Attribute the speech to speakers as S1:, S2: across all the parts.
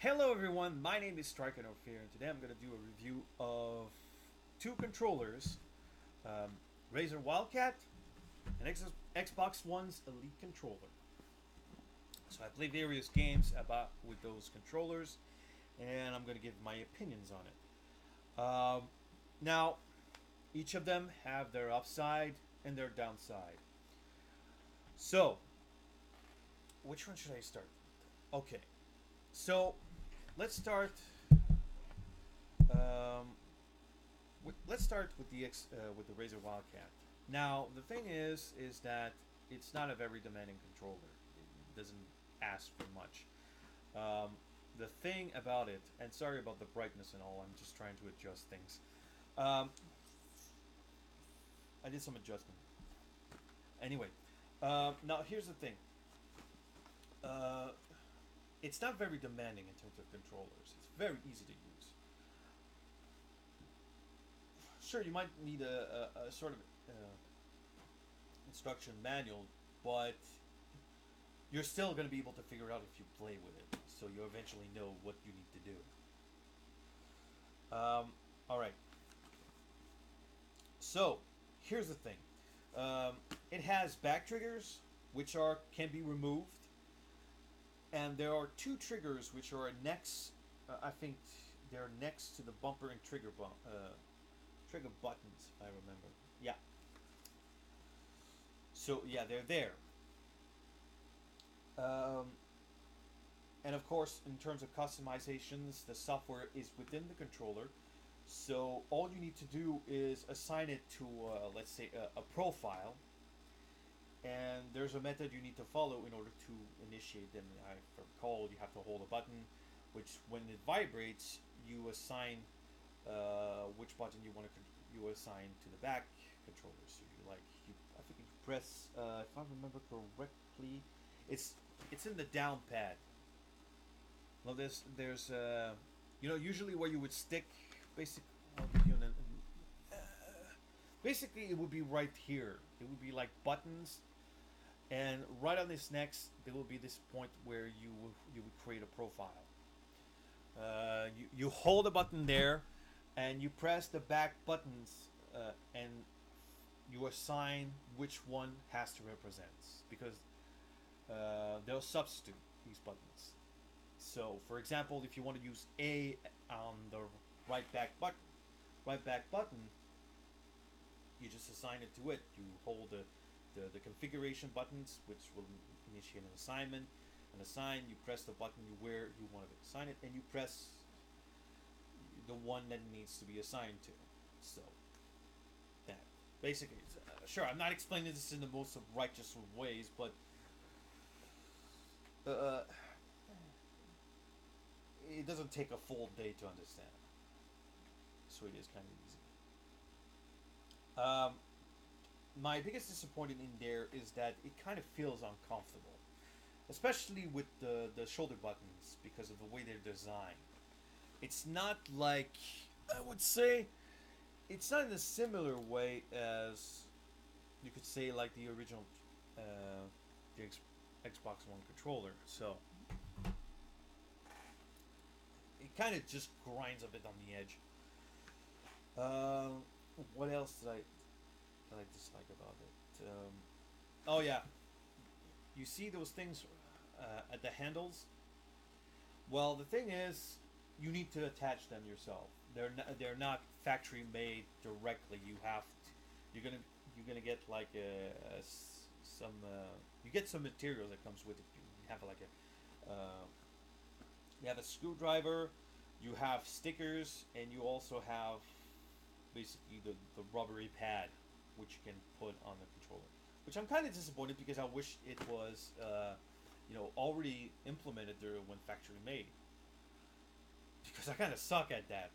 S1: Hello everyone, my name is Strikernofear, and today I'm going to do a review of two controllers, um, Razer Wildcat and Xbox One's Elite controller. So I play various games about with those controllers, and I'm going to give my opinions on it. Now, each of them have their upside and their downside. So, which one should I start? Okay, so let's start. Um, let's start with with the Razer Wildcat. Now the thing is that it's not a very demanding controller. It doesn't ask for much. The thing about it, and sorry about the brightness and all, I'm just trying to adjust things. Um, I did some adjustment. Anyway, now here's the thing. Uh, it's not very demanding in terms of controllers. It's very easy to use. Sure, you might need a sort of instruction manual, but you're still going to be able to figure it out if you play with it. So you eventually know what you need to do. All right. So here's the thing. It has back triggers, which are can be removed, and there are two triggers which are next. I think they're next to the bumper and trigger buttons, if I remember. Yeah. So yeah, they're there. Um, and of course, in terms of customizations, the software is within the controller. So all you need to do is assign it to, let's say, a profile, and there's a method you need to follow in order to initiate them. I recall you have to hold a button, which when it vibrates, you assign which button you want to you assign to the back controller. So I think you press, if I remember correctly, it's it's in the down pad. Well, usually where you would stick, basic, you know, uh, basically it would be right here. It would be like buttons, and right on this next, there will be this point where you would create a profile. You hold a button there, and you press the back buttons, and you assign which one has to represent because they'll substitute these buttons. So, for example, if you want to use A on the right back button, right back button, you just assign it to it. You hold the configuration buttons, which will initiate an assignment. An assign, you press the button where you want to assign it, and you press the one that needs to be assigned to. So that basically, sure, I'm not explaining this in the most righteous of ways, but uh, it doesn't take a full day to understand. So it is kind of easy. My biggest disappointment in there is that it kind of feels uncomfortable, especially with the shoulder buttons because of the way they're designed. It's not like I would say it's not in a similar way as you could say like the original uh, the Xbox One controller. So it kind of just grinds a bit on the edge. What else did I dislike about it? Oh yeah, you see those things at the handles. Well, the thing is, you need to attach them yourself. They're not factory made directly. You're gonna you're gonna get like some you get some materials that comes with it. You have like you have a screwdriver, you have stickers, and you also have basically the rubbery pad which you can put on the controller. Which I'm kind of disappointed because I wish it was already implemented there when factory made. Because I kind of suck at that.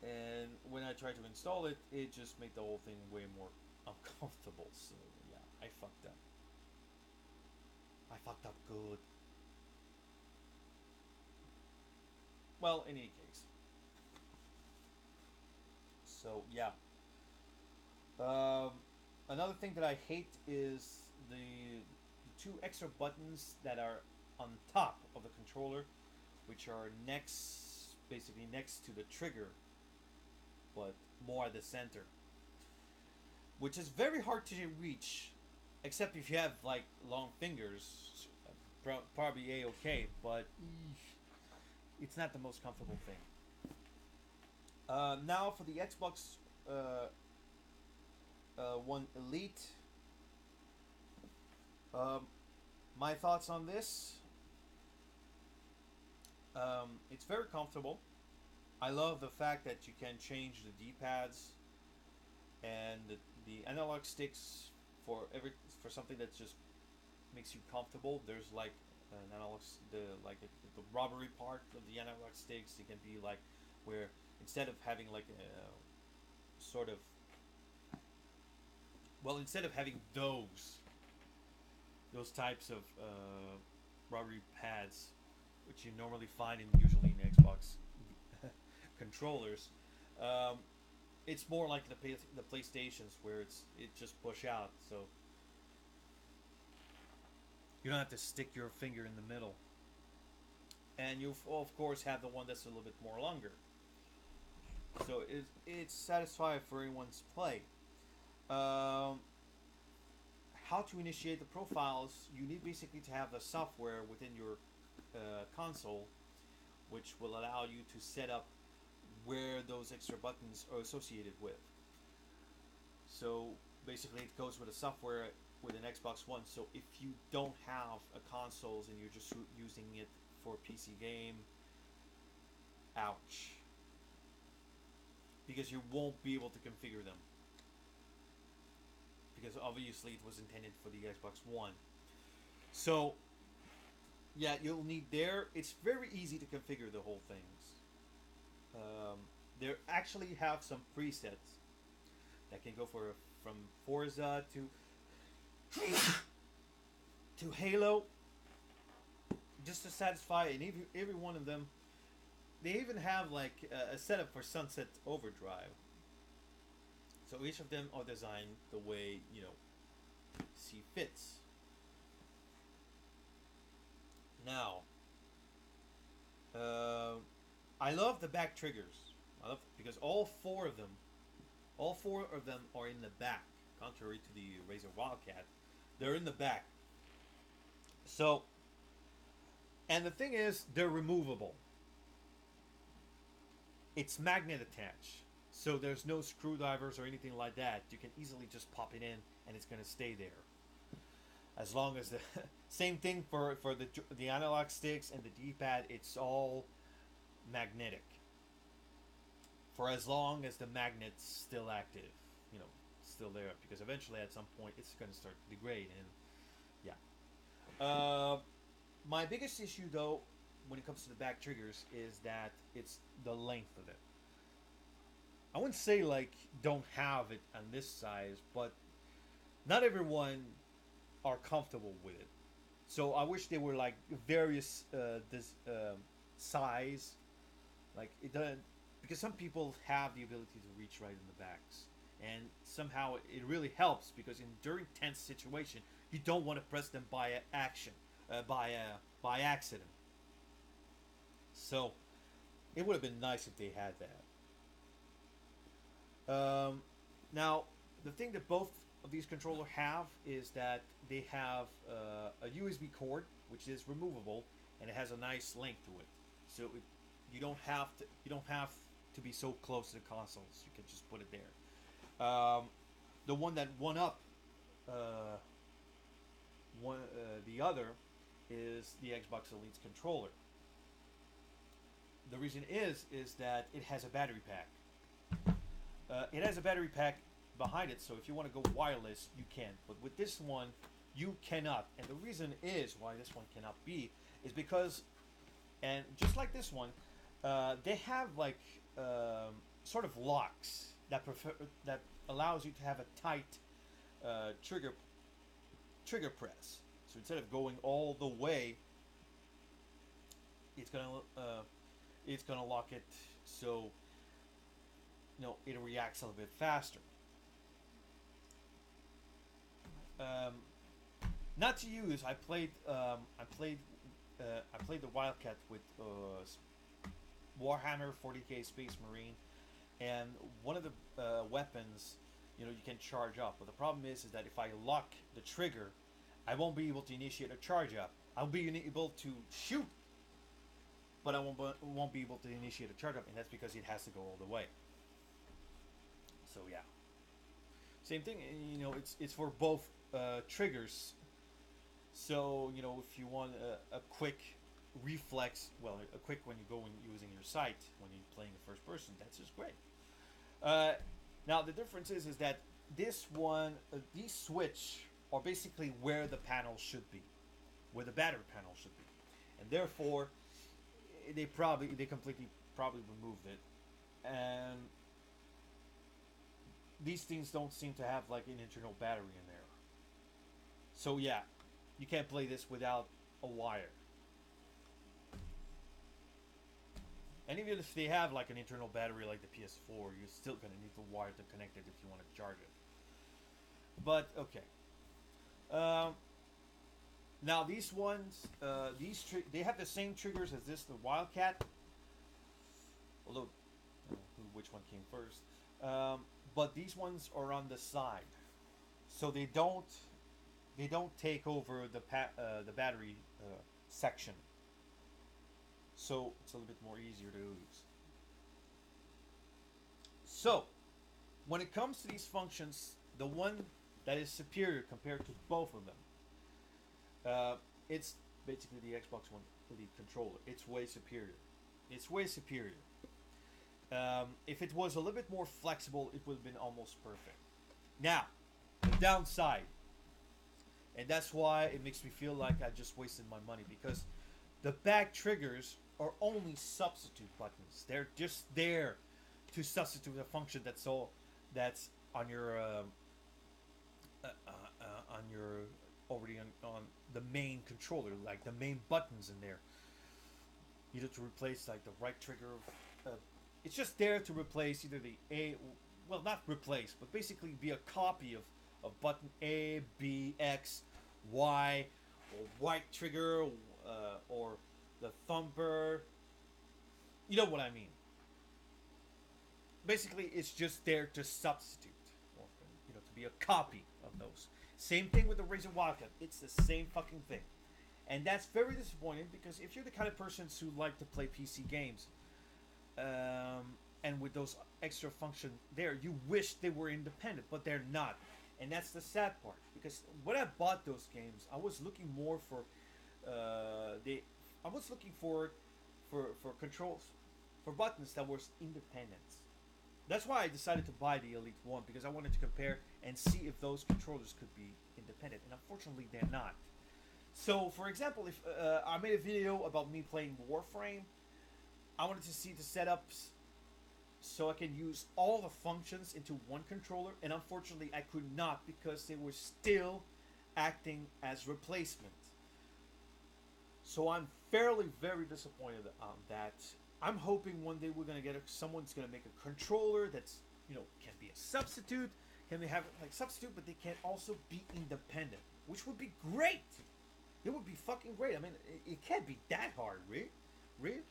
S1: And when I tried to install it, it just made the whole thing way more uncomfortable. So yeah, I fucked up. I fucked up good. Well, in any case. So yeah. Um, Another thing that I hate is the two extra buttons that are on top of the controller, which are basically next to the trigger, but more at the center, which is very hard to reach, except if you have like long fingers. Probably a okay, but it's not the most comfortable thing. Now for the Xbox One Elite. Um, my thoughts on this. It's very comfortable. I love the fact that you can change the D-pads and the analog sticks for something that just makes you comfortable. There's like an analog, the rubbery part of the analog sticks. It can be like where instead of having like a sort of instead of having those types of rubbery pads, which you normally find usually in Xbox controllers. It's more like the PlayStations where it just push out, so you don't have to stick your finger in the middle. And you of course have the one that's a little bit more longer, so it's satisfying for anyone's play. Um, how to initiate the profiles? You need basically to have the software within your console, which will allow you to set up where those extra buttons are associated with. So basically, it goes with the software with an Xbox One. So if you don't have a consoles and you're just using it for a PC game, ouch, because you won't be able to configure them, because obviously it was intended for the Xbox One. So yeah, you'll need there. It's very easy to configure the whole things. They actually have some presets that can go from Forza to Halo, just to satisfy. And every one of them, they even have like a setup for Sunset Overdrive. So each of them are designed the way see fits. Now, I love the back triggers. I love because all four of them are in the back. Contrary to the Razer Wildcat, they're in the back. So, and the thing is, they're removable. It's magnet attached, so there's no screwdrivers or anything like that. You can easily just pop it in, and it's gonna stay there. As long as the same thing for the analog sticks and the D-pad, it's all magnetic. For as long as the magnet's still active, still there, because eventually at some point it's going to start to degrade. And yeah, my biggest issue though, when it comes to the back triggers, is that it's the length of it. I wouldn't say like don't have it on this size, but not everyone are comfortable with it. So I wish they were like various this size, like it doesn't, because some people have the ability to reach right in the backs, and somehow it really helps because during tense situation you don't want to press them by action, by accident. So it would have been nice if they had that. Now the thing that both of these controllers have is that they have a USB cord which is removable, and it has a nice length to it. So you don't have to be so close to the consoles. You can just put it there. The one that one up the other is the Xbox Elite's controller. The reason is that it has a battery pack. It has a battery pack behind it, so if you want to go wireless, you can. But with this one, you cannot. And the reason is why this one cannot be is because, and just like this one, they have like sort of locks that allows you to have a tight trigger press. So instead of going all the way, it's gonna lock it so it reacts a little bit faster. Not to use. I played I played the Wildcat with Warhammer 40k Space Marine, and one of the weapons, you can charge up. But the problem is that if I lock the trigger, I won't be able to initiate a charge up. I'll be able to shoot, but I won't be able to initiate a charge up, and that's because it has to go all the way. So yeah, same thing. It's for both triggers. So if you want a quick reflex, well, a quick when you go in using your sight when you're playing the first person, that's just great. Now the difference is that this one, these switch are basically where the panel should be, where the battery panel should be, and therefore they completely probably removed it, and these things don't seem to have like an internal battery in there. So yeah, you can't play this without a wire. And even if they have like an internal battery like the PS4, you're still gonna need the wire to connect it if you want to charge it. But okay. Now these ones, they have the same triggers as this, the Wildcat. Although, which one came first? But these ones are on the side, so they don't take over the battery section. So it's a little bit more easier to use. So when it comes to these functions, the one that is superior compared to both of them, it's basically the Xbox One Elite controller. It's way superior. It's way superior. If it was a little bit more flexible, it would have been almost perfect. Now, the downside, and that's why it makes me feel like I just wasted my money, because the back triggers are only substitute buttons. They're just there to substitute a function that's on your already on the main controller, like the main buttons in there. Either to replace like the right trigger. It's just there to replace either the A, well, not replace, but basically be a copy of button A, B, X, Y, or right trigger, or the thumper. You know what I mean. Basically, it's just there to substitute, or, to be a copy of those. Same thing with the Razer Wildcat. It's the same fucking thing. And that's very disappointing, because if you're the kind of persons who like to play PC games, and with those extra functions there, you wish they were independent, but they're not. And that's the sad part, because when I bought those games, I was looking more for I was looking for controls, for buttons that were independent. That's why I decided to buy the Elite One, because I wanted to compare and see if those controllers could be independent, and unfortunately they're not. So, for example, if I made a video about me playing Warframe, I wanted to see the setups so I can use all the functions into one controller, and unfortunately I could not, because they were still acting as replacement. So I'm very disappointed on that. I'm hoping one day we're gonna get someone's gonna make a controller that's can be a substitute, can they have like substitute, but they can also be independent, which would be great. It would be fucking great. I mean, it can't be that hard, really.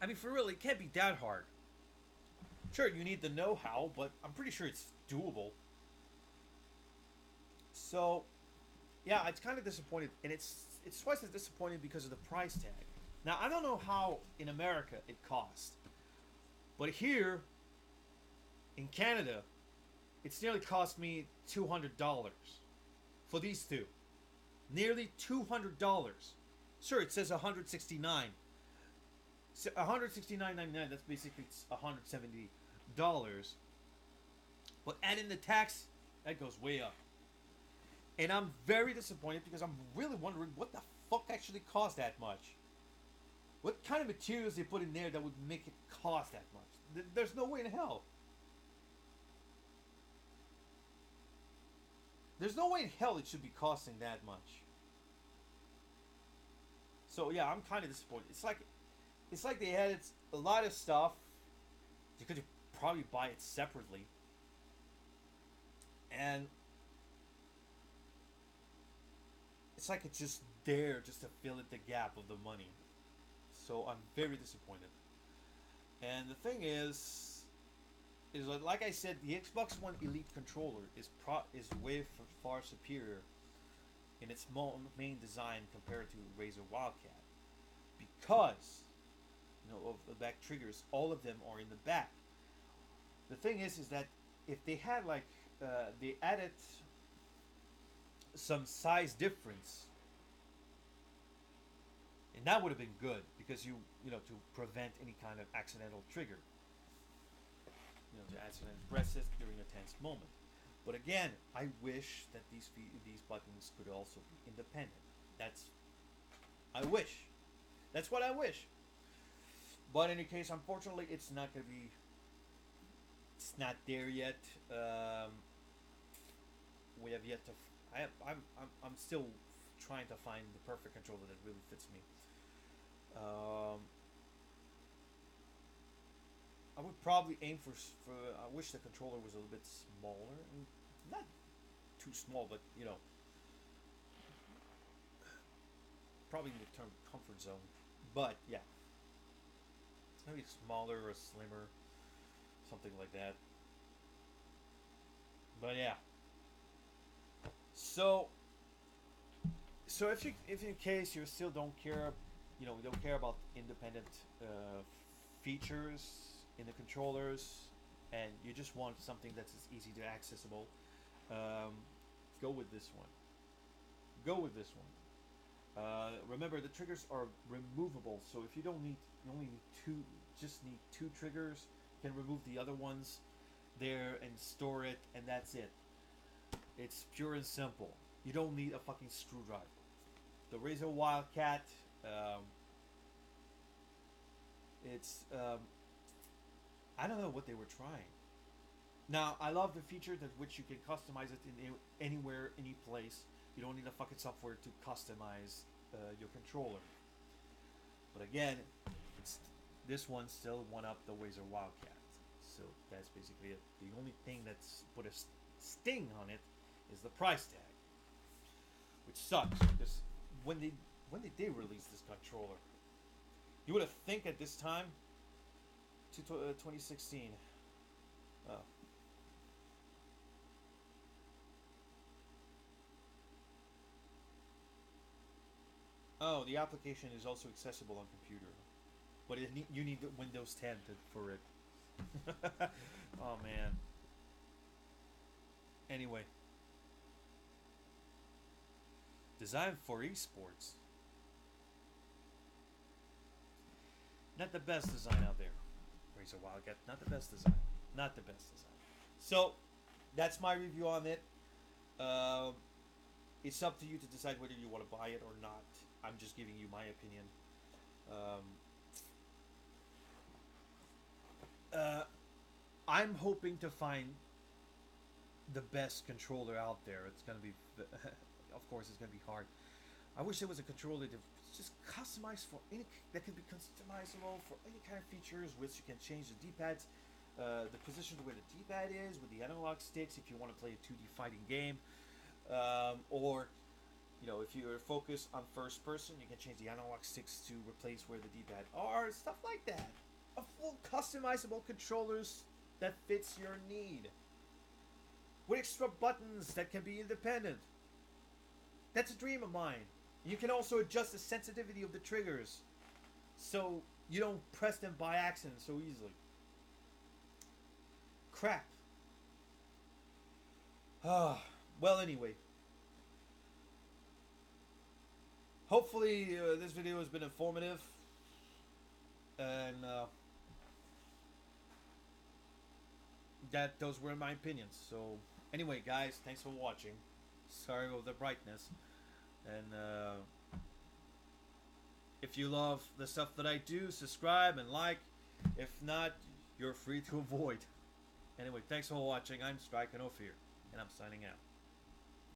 S1: I mean, for real, it can't be that hard. Sure, you need the know-how, but I'm pretty sure it's doable. So, yeah, it's kind of disappointed, and it's twice as disappointing because of the price tag. Now, I don't know how in America it costs, but here in Canada, it's nearly cost me $200 for these two. Nearly $200. Sure, it says $169. So $169.99. That's basically $170. But adding the tax, that goes way up. And I'm very disappointed, because I'm really wondering what the fuck actually cost that much. What kind of materials they put in there that would make it cost that much? There's no way in hell. There's no way in hell it should be costing that much. So yeah, I'm kind of disappointed. It's like they added a lot of stuff. You could probably buy it separately. And it's like it just there just to fill in the gap of the money. So I'm very disappointed. And the thing is like I said, the Xbox One Elite controller is way far superior in its main design compared to Razer Wildcat because of the back triggers. All of them are in the back. The thing is that if they had they added some size difference, and that would have been good because to prevent any kind of accidental trigger, to accidentally press it during a tense moment. But again, I wish that these buttons could also be independent. I wish. That's what I wish. But in any case, unfortunately, it's not gonna be. It's not there yet. We have yet to. I'm still trying to find the perfect controller that really fits me. I would probably aim for. I wish the controller was a little bit smaller, not too small, but probably in the term comfort zone. But yeah, maybe smaller or slimmer, something like that. But yeah. So if in case you still don't care, don't care about independent features in the controllers, and you just want something that's as easy to accessible, go with this one. Go with this one. Remember, the triggers are removable, so if you only need two, just need two triggers. You can remove the other ones there and store it, and that's it. It's pure and simple. You don't need a fucking screwdriver. The Razer Wildcat, it's I don't know what they were trying. Now I love the feature that which you can customize it in anywhere, any place. You don't need a fucking software to customize your controller. But again, this one still won up the Razer Wildcat. So that's basically it. The only thing that's put a sting on it is the price tag, which sucks because when did they release this controller? You would have think at this time, 2016. Oh. Oh, the application is also accessible on computer, but you need Windows 10 for it. Oh man. Anyway, designed for esports. Not the best design out there. Razer Wildcat, not the best design. Not the best design. So, that's my review on it. It's up to you to decide whether you want to buy it or not. I'm just giving you my opinion. I'm hoping to find the best controller out there. It's gonna be, of course, it's gonna be hard. I wish there was a controller that just customized for any that could be customizable for any kind of features, which you can change the D-pads, the position where the D-pad is with the analog sticks if you want to play a 2D fighting game, or if you're focused on first person, you can change the analog sticks to replace where the D-pad are, stuff like that. A full customizable controllers that fits your need, with extra buttons that can be independent. That's a dream of mine. You can also adjust the sensitivity of the triggers so you don't press them by accident so easily. Crap. Well, anyway. Hopefully this video has been informative. And those were my opinions. So anyway, guys, thanks for watching. Sorry about the brightness. And if you love the stuff that I do, subscribe and like. If not, you're free to avoid. Anyway, thanks for watching. I'm Strikernofear, and I'm signing out.